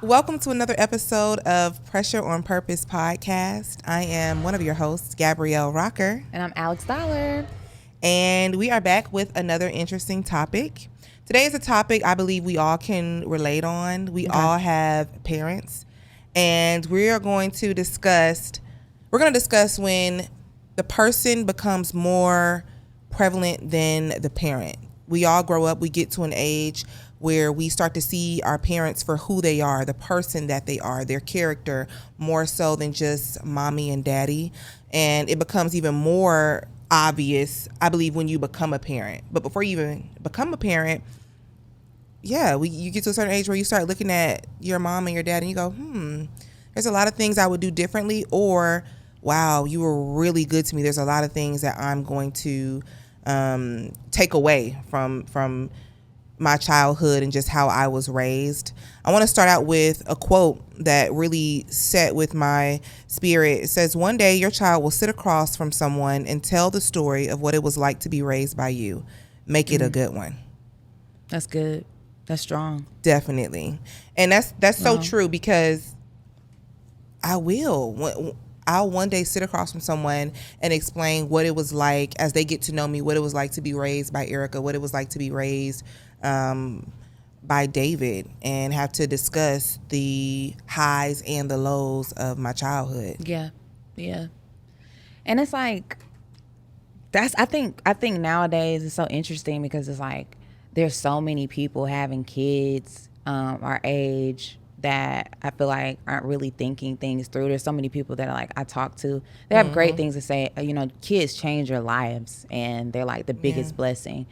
Welcome to another episode of Pressure on Purpose podcast. I am one of your hosts, Gabrielle Rocker. And I'm Alex Dollar. And we are back with another interesting topic. Today is a topic I believe we all can relate on. We all have parents. And we're going to discuss when the person becomes more prevalent than the parent. We all grow up, we get to an age where we start to see our parents for who they are, the person that they are, their character, more so than just mommy and daddy. And it becomes even more obvious, I believe, when you become a parent. But before you even become a parent, you get to a certain age where you start looking at your mom and your dad and you go, there's a lot of things I would do differently, or, wow, you were really good to me. There's a lot of things that I'm going to take away from my childhood and just how I was raised. I want to start out with a quote that really set with my spirit. It says, "One day your child will sit across from someone and tell the story of what it was like to be raised by you. Make it a good one." That's good. That's strong. Definitely. And that's so true, because I'll one day sit across from someone and explain what it was like as they get to know me, what it was like to be raised by Erica, what it was like to be raised by David, and have to discuss the highs and the lows of my childhood. Yeah. And it's like, I think nowadays it's so interesting because it's like there's so many people having kids our age that I feel like aren't really thinking things through. There's so many people that I talk to. They have great things to say. Kids change your lives, and they're like the biggest blessing.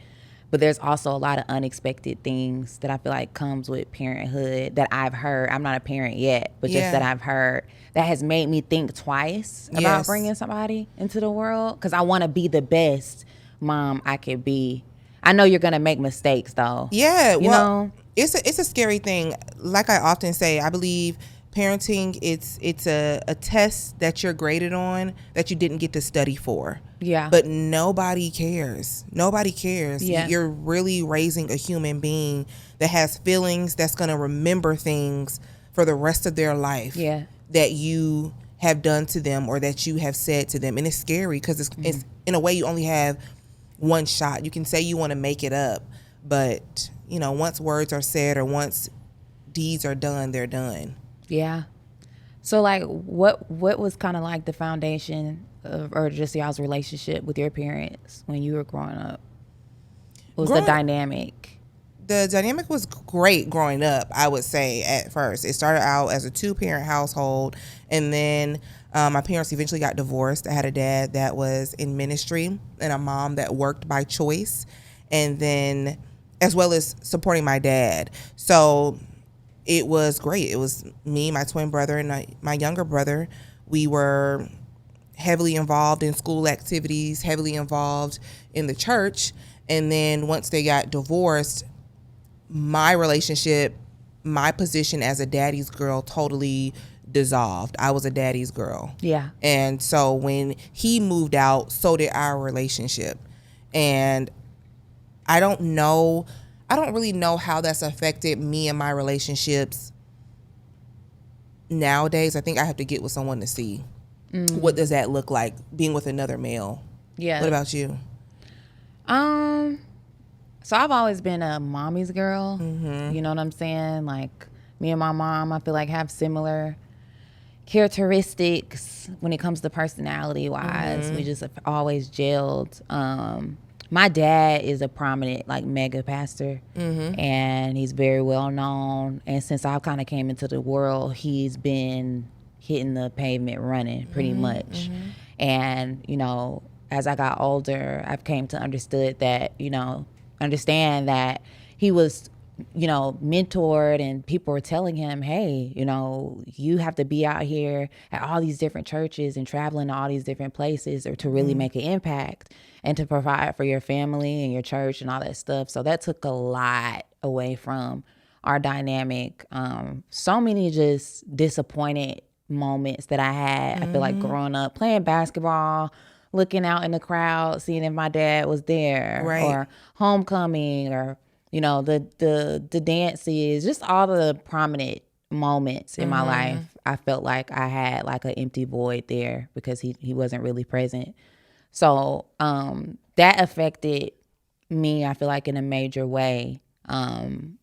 But there's also a lot of unexpected things that I feel like comes with parenthood that I've heard. I'm not a parent yet, but just that I've heard that has made me think twice about bringing somebody into the world, because I want to be the best mom I could be. I know you're gonna make mistakes though. Yeah, you know, it's a scary thing. Like I often say, I believe parenting, it's a test that you're graded on that you didn't get to study for. Yeah. But nobody cares. Nobody cares. Yeah. You're really raising a human being that has feelings, that's going to remember things for the rest of their life that you have done to them or that you have said to them. And it's scary because it's in a way you only have one shot. You can say you want to make it up, but once words are said or once deeds are done, they're done. Yeah. So what was kind of like the foundation of, or just y'all's relationship with your parents when you were growing up? What was the dynamic? The dynamic was great growing up, I would say. At first, it started out as a 2-parent household, and then my parents eventually got divorced. I had a dad that was in ministry and a mom that worked by choice, and then as well as supporting my dad. So it was great. It was me, my twin brother, and my younger brother. We were heavily involved in school activities, heavily involved in the church. And then once they got divorced, my relationship, my position as a daddy's girl totally dissolved. I was a daddy's girl. Yeah. And so when he moved out, so did our relationship. And I don't really know how that's affected me and my relationships nowadays. I think I have to get with someone to see what does that look like, being with another male. Yeah. What about you? So I've always been a mommy's girl. You know what I'm saying? Like, me and my mom, I feel like have similar characteristics when it comes to personality wise. We just have always gelled. My dad is a prominent mega pastor, and he's very well known. And since I kind of came into the world, he's been hitting the pavement running pretty much. And as I got older, I've came to understand that he was mentored, and people were telling him, hey, you have to be out here at all these different churches and traveling to all these different places or to really make an impact and to provide for your family and your church and all that stuff. So that took a lot away from our dynamic. So many just disappointed moments that I had. I feel like growing up playing basketball, looking out in the crowd, seeing if my dad was there, or homecoming, or the dances, just all the prominent moments in my life, I felt like I had like an empty void there because he wasn't really present. So that affected me, I feel like, in a major way.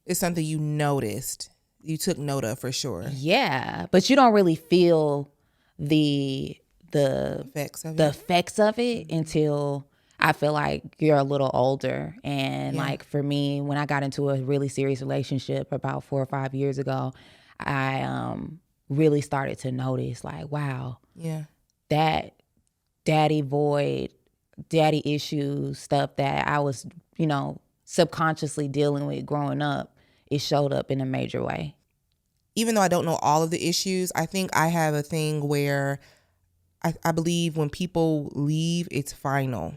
It's something you noticed. You took note of for sure. Yeah, but you don't really feel the effects of it until I feel like you're a little older. And like for me, when I got into a really serious relationship about 4 or 5 years ago, I really started to notice like, wow, that daddy void, daddy issues, stuff that I was, subconsciously dealing with growing up, it showed up in a major way. Even though I don't know all of the issues, I think I have a thing where I believe when people leave, it's final.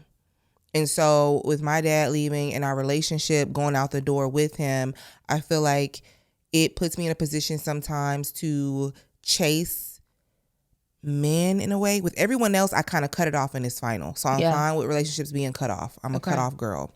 And so with my dad leaving and our relationship going out the door with him, I feel like it puts me in a position sometimes to chase men in a way. With everyone else, I kind of cut it off and it's final. So I'm fine with relationships being cut off. I'm a cut off girl.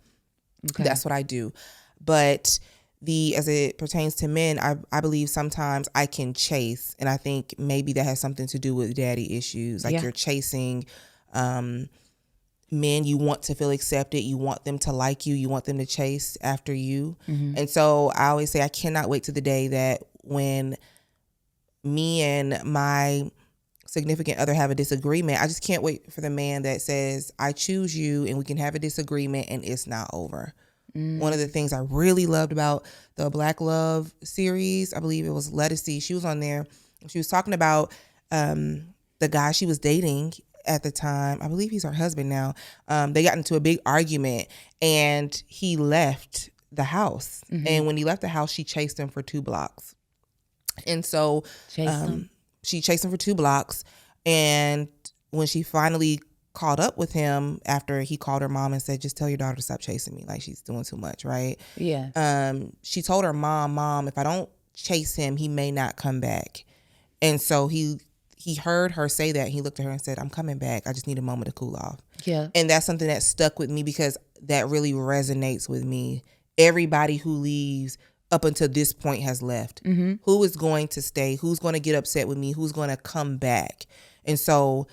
Okay. That's what I do. But as it pertains to men, I believe sometimes I can chase. And I think maybe that has something to do with daddy issues. Like you're chasing men, you want to feel accepted, you want them to like you, you want them to chase after you. And so I always say I cannot wait to the day that when me and my significant other have a disagreement, I just can't wait for the man that says, I choose you and we can have a disagreement and it's not over. One of the things I really loved about the Black Love series, I believe it was Lettucey, she was on there. She was talking about the guy she was dating at the time. I believe he's her husband now. They got into a big argument and he left the house. And when he left the house, she chased him for 2 blocks. And so she chased him for 2 blocks. And when she finally caught up with him after he called her mom and said, just tell your daughter to stop chasing me. Like, she's doing too much, right? Yeah. She told her mom, if I don't chase him, he may not come back. And so he heard her say that. He looked at her and said, I'm coming back. I just need a moment to cool off. Yeah. And that's something that stuck with me because that really resonates with me. Everybody who leaves up until this point has left. Who is going to stay? Who's going to get upset with me? Who's going to come back? And so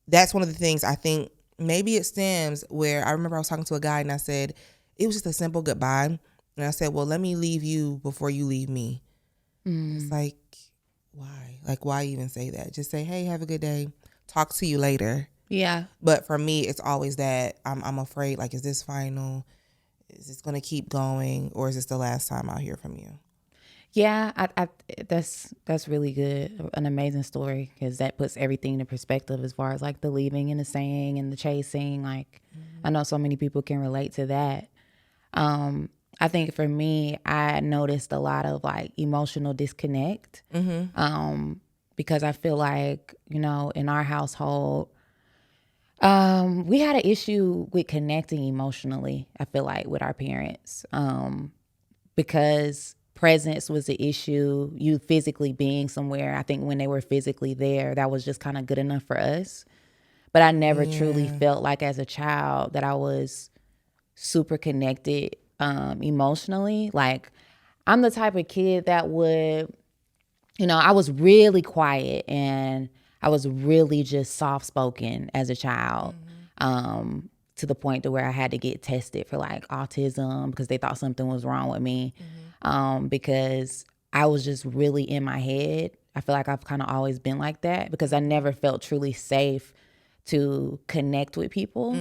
that's one of the things I think maybe it stems where I remember I was talking to a guy and I said, it was just a simple goodbye. And I said, well, let me leave you before you leave me. It's like, why? Like, why even say that? Just say, hey, have a good day. Talk to you later. Yeah. But for me, it's always that I'm afraid, like, is this final? Is this going to keep going? Or is this the last time I'll hear from you? Yeah, I that's really good. An amazing story because that puts everything into perspective as far as like the leaving and the saying and the chasing. Like, I know so many people can relate to that. I think for me, I noticed a lot of like emotional disconnect because I feel like, in our household, we had an issue with connecting emotionally, I feel like, with our parents because presence was the issue. You physically being somewhere, I think when they were physically there, that was just kind of good enough for us. But I never truly felt like as a child that I was super connected emotionally. Like, I'm the type of kid that would, I was really quiet and I was really just soft-spoken as a child, to the point to where I had to get tested for like autism because they thought something was wrong with me, because I was just really in my head. I feel like I've kind of always been like that because I never felt truly safe to connect with people.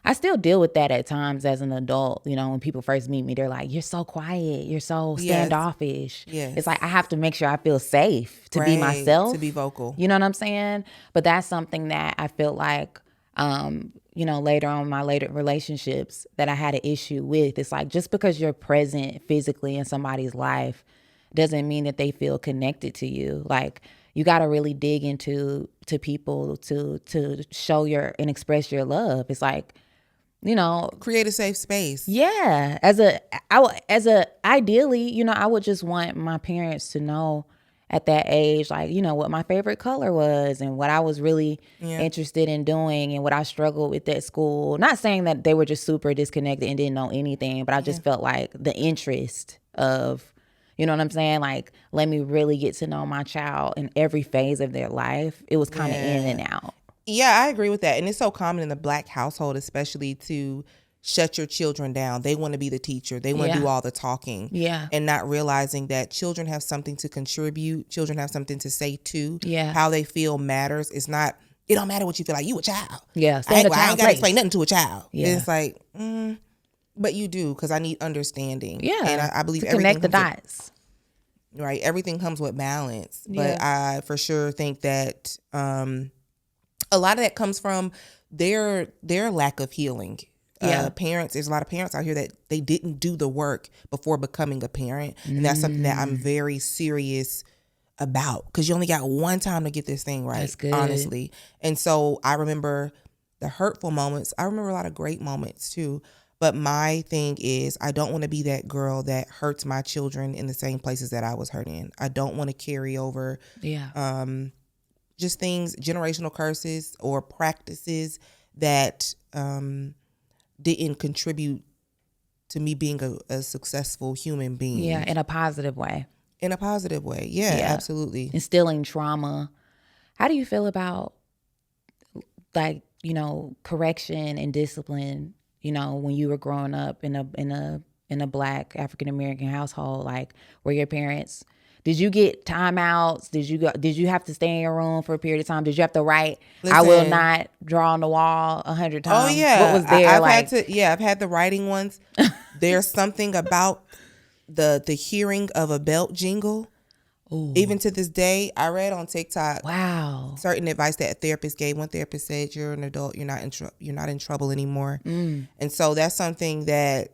I still deal with that at times as an adult. When people first meet me, they're like, you're so quiet, you're so standoffish. Yes. It's like I have to make sure I feel safe to be myself, to be vocal. You know what I'm saying? But that's something that I feel like later on in my later relationships that I had an issue with. It's like, just because you're present physically in somebody's life doesn't mean that they feel connected to you. Like, you got to really dig into people to show and express your love. It's like, create a safe space. Yeah. Ideally, I would just want my parents to know at that age, like, what my favorite color was and what I was really interested in doing and what I struggled with at school. Not saying that they were just super disconnected and didn't know anything, but I just felt like the interest of, You know what I'm saying? Like, let me really get to know my child in every phase of their life. It was kind of in and out. Yeah, I agree with that. And it's so common in the Black household, especially, to shut your children down. They want to be the teacher. They want to do all the talking. Yeah. And not realizing that children have something to contribute. Children have something to say too. Yeah. How they feel matters. It's not, it don't matter what you feel like. You a child. Yeah. I ain't got to explain nothing to a child. Yeah. It's like, but you do, because I need understanding. Yeah. And I believe to everything connect the dots. Right. Everything comes with balance. Yeah. But I for sure think that a lot of that comes from their lack of healing. Parents, there's a lot of parents out here that they didn't do the work before becoming a parent. And that's something that I'm very serious about, because you only got one time to get this thing right. That's good. Honestly. And so I remember the hurtful moments. I remember a lot of great moments too. But my thing is, I don't want to be that girl that hurts my children in the same places that I was hurt in. I don't want to carry over just things, generational curses or practices that didn't contribute to me being a successful human being. Yeah, in a positive way. In a positive way. Yeah, absolutely. Instilling trauma. How do you feel about, like, you know, correction and discipline, you know, when you were growing up in a Black African American household? Like, were your parents, did you get timeouts? Did you have to stay in your room for a period of time? Did you have to write, I will not draw on the wall 100 times? Oh yeah. What was there? I've had the writing ones. There's something about the hearing of a belt jingle. Ooh. Even to this day, I read on TikTok. Wow. Certain advice that a therapist gave. One therapist said, "You're an adult. You're not in trouble anymore." And so that's something that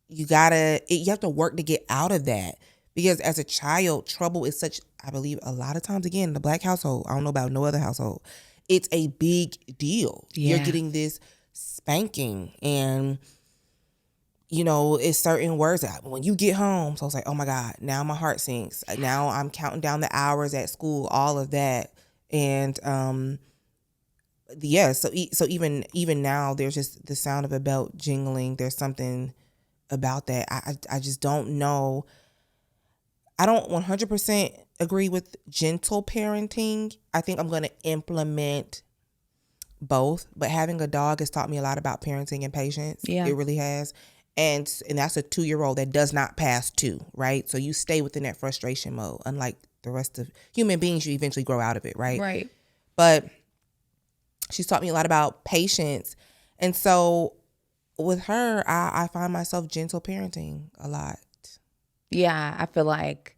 you have to work to get out of that. Because as a child, trouble is such, I believe, a lot of times, again, in the Black household, I don't know about no other household, it's a big deal. Yeah. You're getting this spanking, and, you know, it's certain words that when you get home, so it's like, oh my God, now my heart sinks. Now I'm counting down the hours at school, all of that. And so even now, there's just the sound of a belt jingling. There's something about that. I just don't know. I don't 100% agree with gentle parenting. I think I'm going to implement both. But having a dog has taught me a lot about parenting and patience. Yeah. It really has. And that's a 2-year-old that does not pass 2, right? So you stay within that frustration mode. Unlike the rest of human beings, you eventually grow out of it, right? Right. But she's taught me a lot about patience. And so with her, I find myself gentle parenting a lot. Yeah, I feel like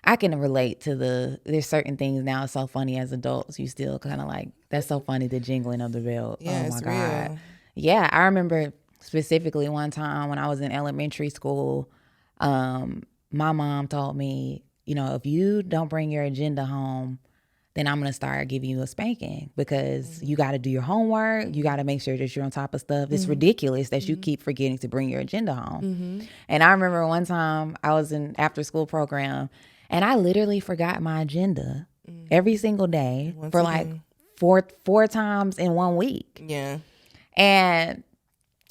I can relate to there's certain things now. It's so funny as adults. You still kind of like, that's so funny, the jingling of the bell. Yeah, oh my God. Real. Yeah, I remember specifically one time when I was in elementary school, my mom told me, you know, if you don't bring your agenda home, then I'm going to start giving you a spanking, because you got to do your homework. You got to make sure that you're on top of stuff. It's ridiculous that you keep forgetting to bring your agenda home. And I remember one time I was in after school program, and I literally forgot my agenda every single day for like four times in 1 week. Yeah. And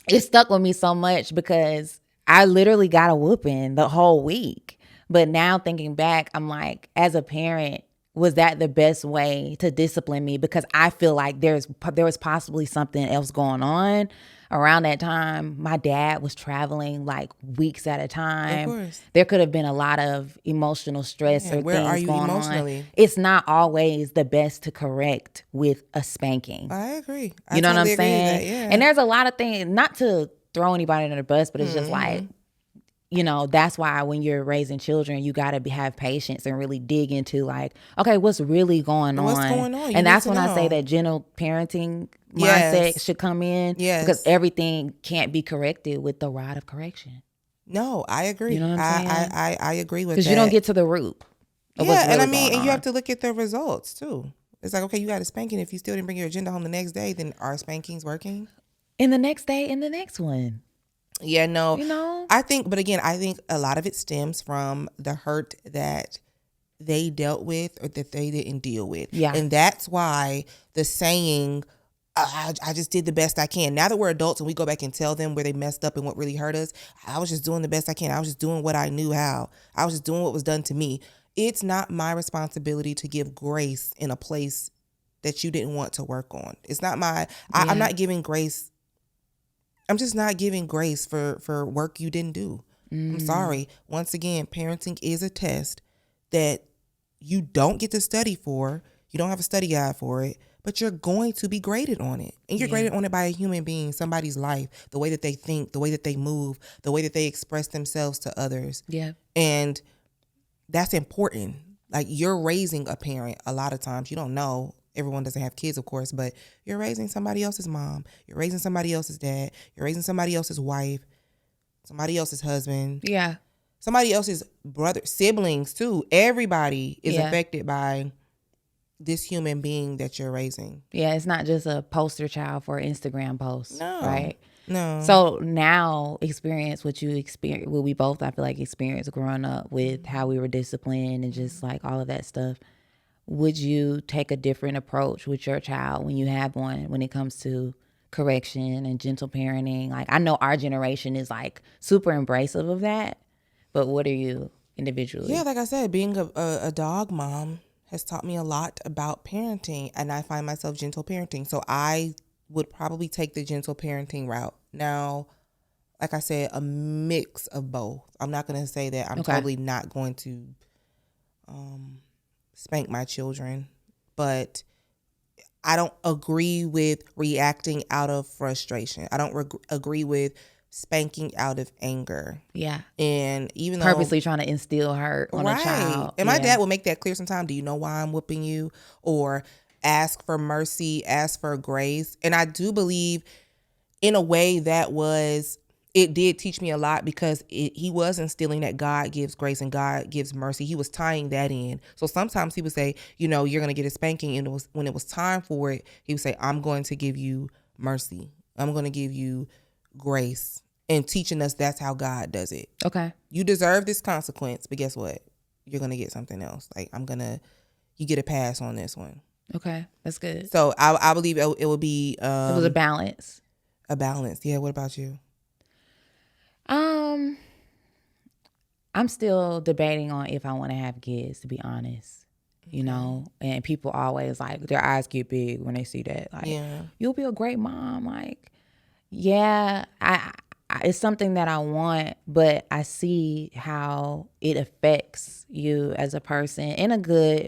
it stuck with me so much because I literally got a whooping the whole week. But now thinking back, I'm like, as a parent, was that the best way to discipline me? Because I feel like there was possibly something else going on. Around that time, my dad was traveling like weeks at a time. Of course. There could have been a lot of emotional stress or where things are you going emotionally? on. It's not always the best to correct with a spanking. I agree. You know totally what I'm saying? That, yeah. And there's a lot of things, not to throw anybody under the bus, but it's just like, you know, that's why when you're raising children, you got to have patience and really dig into like, okay, what's really going on? What's going on? And that's when I say that gentle parenting mindset should come in. Yes. Because everything can't be corrected with the rod of correction. No, I agree. You know what I'm saying? I agree with that. Because you don't get to the root of what's really going on. And you have to look at the results too. It's like, okay, you got a spanking. If you still didn't bring your agenda home the next day, then are spankings working? And the next day and the next one. Yeah, no. You know? I think a lot of it stems from the hurt that they dealt with or that they didn't deal with. Yeah. And that's why the saying, I just did the best I can. Now that we're adults and we go back and tell them where they messed up and what really hurt us, I was just doing the best I can. I was just doing what I knew how. I was just doing what was done to me. It's not my responsibility to give grace in a place that you didn't want to work on. It's not I'm not giving grace. I'm just not giving grace for work you didn't do. I'm sorry. Once again, parenting is a test that you don't get to study for. You don't have a study guide for it, but you're going to be graded on it. And you're graded on it by a human being, somebody's life, the way that they think, the way that they move, the way that they express themselves to others. Yeah. And that's important. Like, you're raising a parent a lot of times. You don't know. Everyone doesn't have kids, of course, but you're raising somebody else's mom. You're raising somebody else's dad. You're raising somebody else's wife, somebody else's husband. Yeah. Somebody else's brother, siblings too. Everybody is affected by this human being that you're raising. Yeah, it's not just a poster child for an Instagram post. No. Right? No. So now experience what we both, I feel like, experienced growing up with how we were disciplined and just like all of that stuff. Would you take a different approach with your child when you have one, when it comes to correction and gentle parenting? Like, I know our generation is like super embracive of that, but what are you individually? Yeah, like I said, being a dog mom has taught me a lot about parenting, and I find myself gentle parenting. So I would probably take the gentle parenting route. Now, like I said, a mix of both. I'm not going to say that I'm totally not going to spank my children, but I don't agree with reacting out of frustration. I don't agree with spanking out of anger. Yeah. And even though purposely trying to instill hurt on a child. And my dad would make that clear sometimes. Do you know why I'm whooping you? Or ask for mercy, ask for grace. And I do believe in a way it did teach me a lot, because he was instilling that God gives grace and God gives mercy. He was tying that in. So sometimes he would say, you're going to get a spanking. And when it was time for it, he would say, I'm going to give you mercy. I'm going to give you grace. And teaching us that's how God does it. Okay. You deserve this consequence, but guess what? You're going to get something else. Like, you get a pass on this one. Okay. That's good. So I believe it would be. It was a balance. A balance. Yeah. What about you? I'm still debating on if I want to have kids, to be honest. And people always, like, their eyes get big when they see that. Like, you'll be a great mom. Like, yeah, it's something that I want, but I see how it affects you as a person in a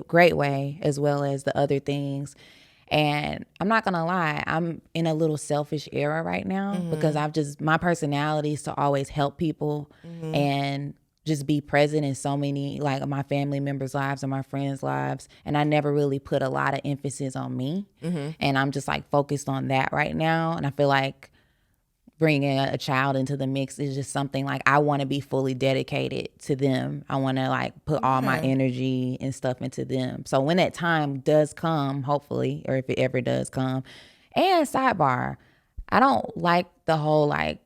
great way, as well as the other things. And I'm not going to lie, I'm in a little selfish era right now, because my personality is to always help people and just be present in so many, like, my family members' lives and my friends' lives. And I never really put a lot of emphasis on me. And I'm just like focused on that right now. And I feel like bringing a child into the mix is just something, like, I want to be fully dedicated to them. I want to, like, put all my energy and stuff into them. So when that time does come, hopefully, or if it ever does come, and sidebar, I don't like the whole, like,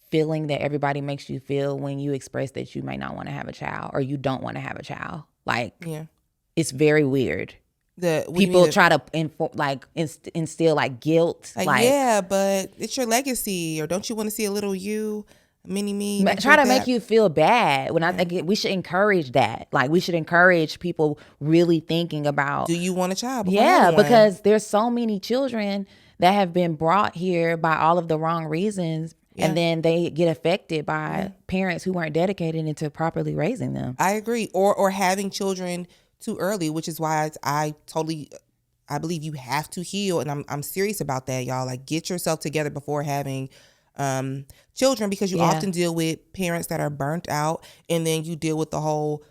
feeling that everybody makes you feel when you express that you may not want to have a child or you don't want to have a child. Like, it's very weird. People try to instill like guilt. Like, yeah, but it's your legacy, or don't you want to see a little you, a mini me? Try to make you feel bad. When I think we should encourage that. Like, we should encourage people really thinking about, do you want a child? Yeah, because there's so many children that have been brought here by all of the wrong reasons. Yeah. And then they get affected by parents who weren't dedicated into properly raising them. I agree. Or having children too early, which is why I believe you have to heal. And I'm serious about that, y'all. Like, get yourself together before having children, because you often deal with parents that are burnt out, and then you deal with the whole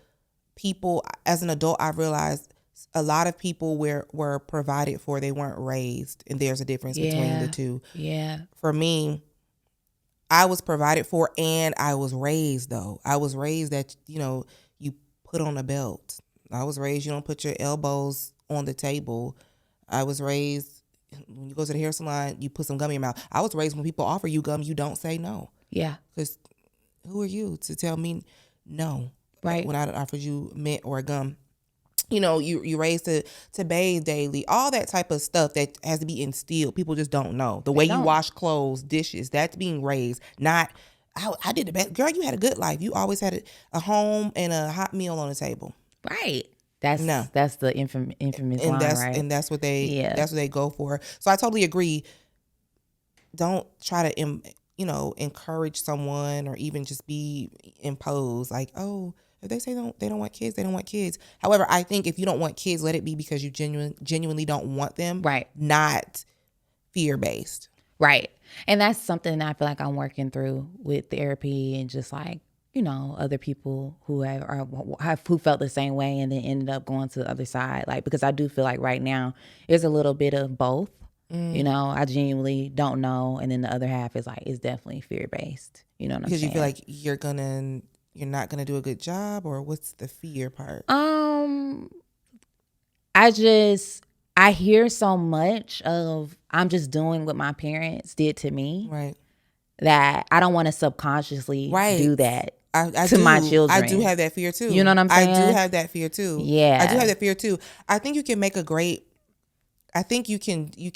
people. As an adult, I realized a lot of people were provided for, they weren't raised, and there's a difference between the two. Yeah. For me, I was provided for and I was raised, though. I was raised that, you put on a belt. I was raised you don't put your elbows on the table. I was raised, when you go to the hair salon, you put some gum in your mouth. I was raised when people offer you gum, you don't say no. Yeah. Because who are you to tell me no? Right. When I offered you mint or a gum. you raised to bathe daily, all that type of stuff that has to be instilled. People just don't know. The way you wash clothes, dishes, that's being raised. Not, I did the best. Girl, you had a good life. You always had a home and a hot meal on the table. Right. That's the infamous line, right? And that's what they go for. So I totally agree. Don't try to encourage someone or even just be imposed like, oh, if they say they don't want kids, they don't want kids. However, I think if you don't want kids, let it be because you genuinely don't want them. Right. Not fear-based. Right. And that's something that I feel like I'm working through with therapy and just like, other people who who felt the same way and then ended up going to the other side. Like, because I do feel like right now there's a little bit of both. I genuinely don't know. And then the other half is like, it's definitely fear-based. You know what I'm saying? Because you feel like you're not going to do a good job, or what's the fear part? I hear so much of I'm just doing what my parents did to me. Right. That I don't want to subconsciously do that to my children. I do have that fear too. You know what I'm saying? I do have that fear too. Yeah. I do have that fear too. I think you can you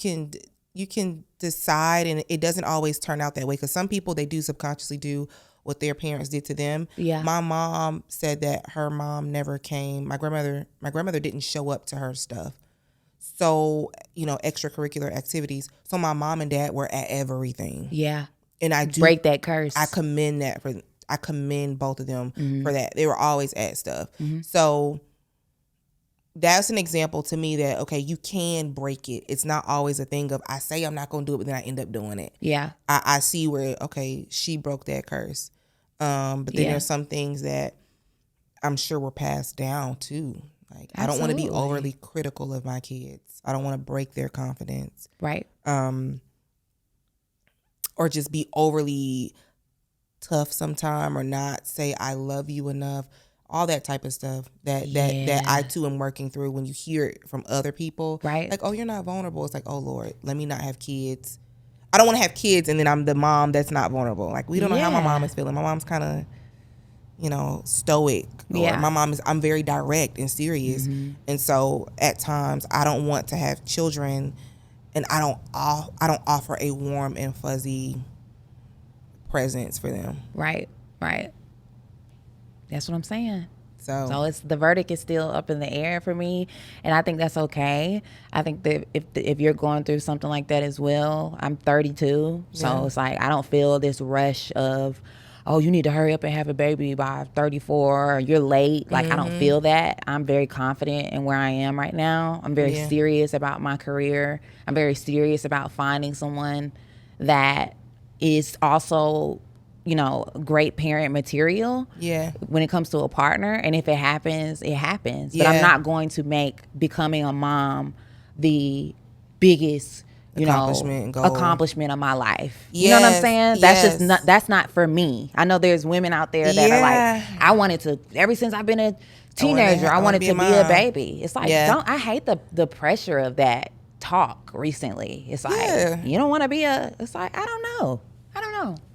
can decide, and it doesn't always turn out that way, because some people, they do subconsciously do what their parents did to them. Yeah. My mom said that her mom never came. My grandmother didn't show up to her stuff. So, extracurricular activities. So my mom and dad were at everything. Yeah. And I do break that curse. I commend both of them for that. They were always at stuff. So that's an example to me that, okay, you can break it. It's not always a thing of, I say I'm not going to do it, but then I end up doing it. Yeah. I see where, okay, she broke that curse. But then there's some things that I'm sure were passed down too. Like, I don't want to be overly critical of my kids. I don't want to break their confidence. Right. Or just be overly tough sometime, or not say I love you enough. All that type of stuff that I too am working through when you hear it from other people. Right. Like, oh, you're not vulnerable. It's like, oh Lord, let me not have kids. I don't want to have kids and then I'm the mom that's not vulnerable. Like, we don't know how my mom is feeling. My mom's kind of, stoic. Or my mom is, I'm very direct and serious. And so at times I don't want to have children, and I don't offer a warm and fuzzy presence for them. Right. That's what I'm saying. So it's the verdict is still up in the air for me, and I think that's okay. I think that if you're going through something like that as well, I'm 32, so it's like I don't feel this rush of, oh, you need to hurry up and have a baby by 34, or you're late. Like, I don't feel that. I'm very confident in where I am right now. I'm very serious about my career. I'm very serious about finding someone that is also, great parent material. Yeah. When it comes to a partner, and if it happens, it happens. But I'm not going to make becoming a mom the biggest accomplishment of my life. You know what I'm saying? That's not for me. I know there's women out there that are like, I wanted to, ever since I've been a teenager, I wanted to be a baby. It's like, I hate the pressure of that talk recently. It's like, you don't want to be it's like, I don't know.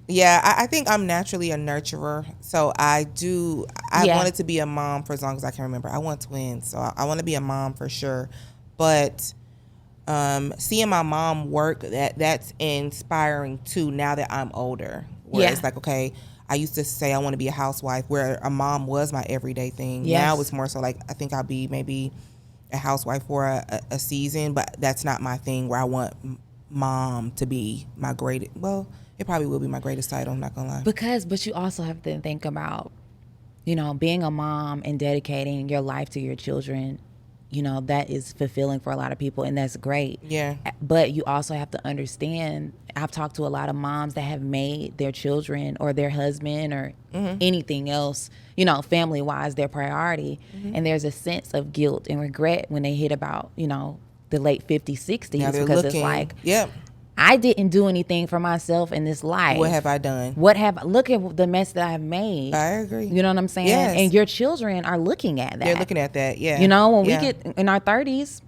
Yeah, I think I'm naturally a nurturer. So I wanted to be a mom for as long as I can remember. I want twins, so I want to be a mom for sure. But seeing my mom work, that's inspiring too, now that I'm older. Where it's like, okay, I used to say I want to be a housewife, where a mom was my everyday thing. Yes. Now it's more so like, I think I'll be maybe a housewife for a season, but that's not my thing, where I want mom to be my greatest. Well, it probably will be my greatest title, I'm not gonna lie. But you also have to think about, being a mom and dedicating your life to your children. That is fulfilling for a lot of people, and that's great. Yeah. But you also have to understand, I've talked to a lot of moms that have made their children or their husband or anything else, family-wise, their priority. And there's a sense of guilt and regret when they hit about, the late 50s, 60s, because it's like, I didn't do anything for myself in this life. What have I done? Look at the mess that I've made. I agree. You know what I'm saying? Yes. And your children are looking at that. They're looking at that, yeah. When we get in our 30s,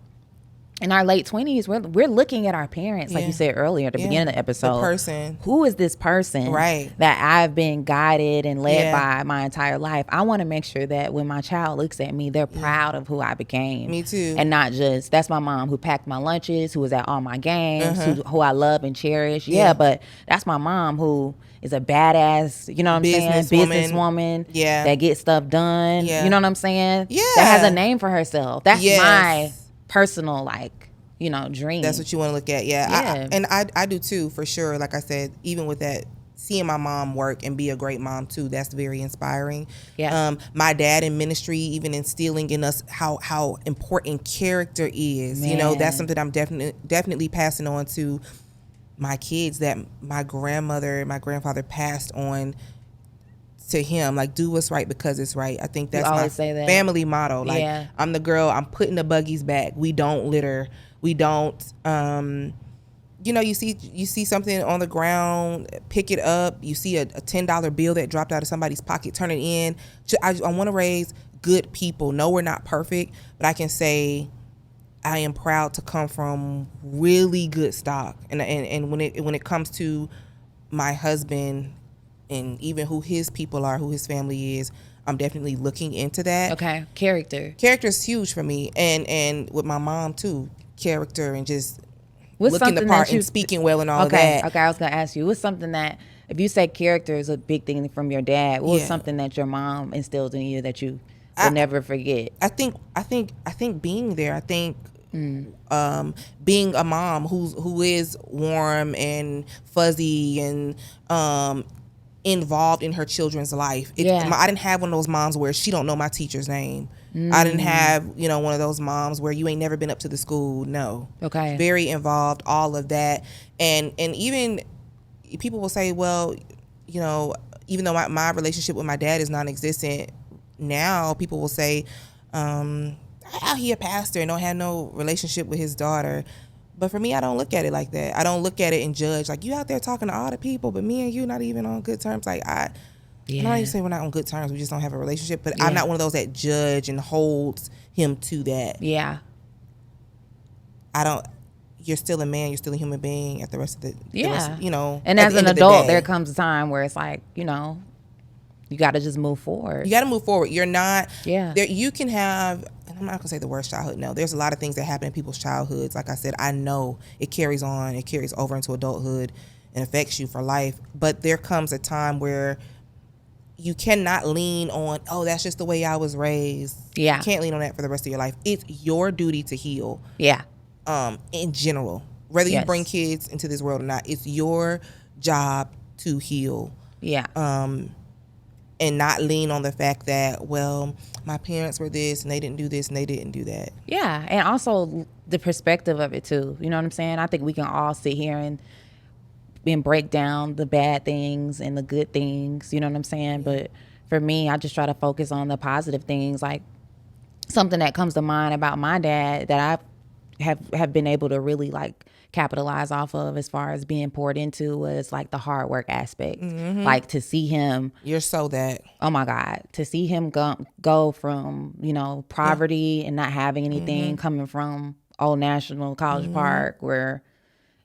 in our late 20s, we're looking at our parents, like you said earlier at the beginning of the episode. The person. Who is this person that I've been guided and led by my entire life? I want to make sure that when my child looks at me, they're proud of who I became. Me too. And not just, that's my mom who packed my lunches, who was at all my games, who I love and cherish. Yeah, but that's my mom who is a badass, you know what I'm saying? Businesswoman. Yeah. That gets stuff done. Yeah. You know what I'm saying? Yeah. That has a name for herself. That's my personal, like, you know, dream. That's what you want to look at. Yeah. I do too, for sure. Like I said, even with that, seeing my mom work and be a great mom too, that's very inspiring. Yeah. My dad in ministry, even instilling in us how important character is. Man. You know, that's something I'm definitely passing on to my kids, that my grandmother and my grandfather passed on to him. Like, do what's right because it's right. I think that's my family motto. Like, I'm the girl, I'm putting the buggies back. We don't litter. We don't, you know, you see something on the ground, pick it up. You see a $10 bill that dropped out of somebody's pocket, turn it in. I want to raise good people. No, we're not perfect, but I can say I am proud to come from really good stock. And when it comes to my husband and even who his people are, who his family is, I'm definitely looking into that. Okay, character is huge for me, and with my mom too. Character and just looking the part and speaking well and all of that. Okay, I was gonna ask you, what's something that, if you say character is a big thing from your dad, what was something that your mom instilled in you that you will never forget? I think being there. I think being a mom who is warm and fuzzy and involved in her children's life. I didn't have one of those moms where she don't know my teacher's name. I didn't have, one of those moms where you ain't never been up to the school. No. Okay. Very involved, all of that. And even people will say, well, even though my relationship with my dad is non-existent now, people will say, how he a pastor and don't have no relationship with his daughter. But for me, I don't look at it like that. I don't look at it and judge. Like, you out there talking to all the people, but me and you not even on good terms. Like, I'm not even saying we're not on good terms. We just don't have a relationship. But I'm not one of those that judge and holds him to that. Yeah. You're still a man. You're still a human being at the rest of the, And as an adult, there comes a time where it's like, you got to just move forward. You got to move forward. You're not, you can have, I'm not going to say the worst childhood. No, there's a lot of things that happen in people's childhoods. Like I said, I know it carries on. It carries over into adulthood and affects you for life. But there comes a time where you cannot lean on, that's just the way I was raised. Yeah. You can't lean on that for the rest of your life. It's your duty to heal. Yeah. In general, whether you bring kids into this world or not, it's your job to heal. Yeah. And not lean on the fact that, well, my parents were this and they didn't do this and they didn't do that. Yeah, and also the perspective of it too. You know what I'm saying? I think we can all sit here and break down the bad things and the good things. You know what I'm saying? But for me, I just try to focus on the positive things. Like, something that comes to mind about my dad that I have been able to really like capitalize off of as far as being poured into was like the hard work aspect. Mm-hmm. Like, to see him, oh my God, to see him go from poverty and not having anything, coming from Old National College Park where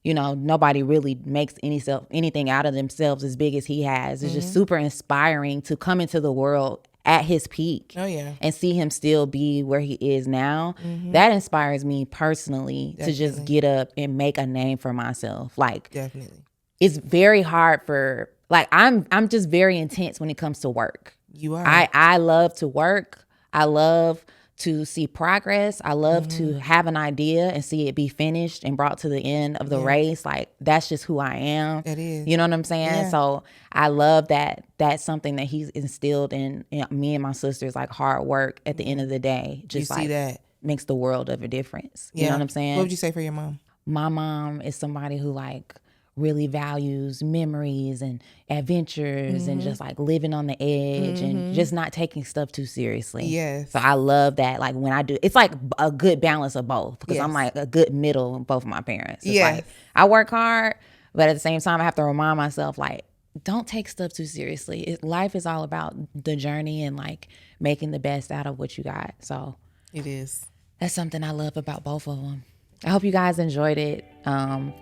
nobody really makes anything out of themselves as big as he has. It's just super inspiring to come into the world at his peak and see him still be where he is now. That inspires me personally to just get up and make a name for myself. Like, definitely, it's very hard for, like, I'm just very intense when it comes to work. You are. I love to work. I love to see progress. I love to have an idea and see it be finished and brought to the end of the race. Like, that's just who I am. It is. You know what I'm saying? Yeah. So I love that. That's something that he's instilled in me and my sisters, like hard work at the end of the day. Just you see that makes the world of a difference. You know what I'm saying? What would you say for your mom? My mom is somebody who like really values memories and adventures and just like living on the edge and just not taking stuff too seriously. Yes. So I love that. Like, when I do, it's like a good balance of both, because I'm like a good middle of both of my parents. It's like, I work hard, but at the same time I have to remind myself, like, don't take stuff too seriously. Life is all about the journey and like making the best out of what you got. So it is. That's something I love about both of them. I hope you guys enjoyed it.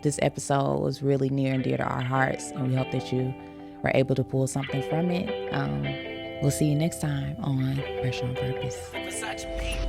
This episode was really near and dear to our hearts, and we hope that you were able to pull something from it. We'll see you next time on Pressure on Purpose.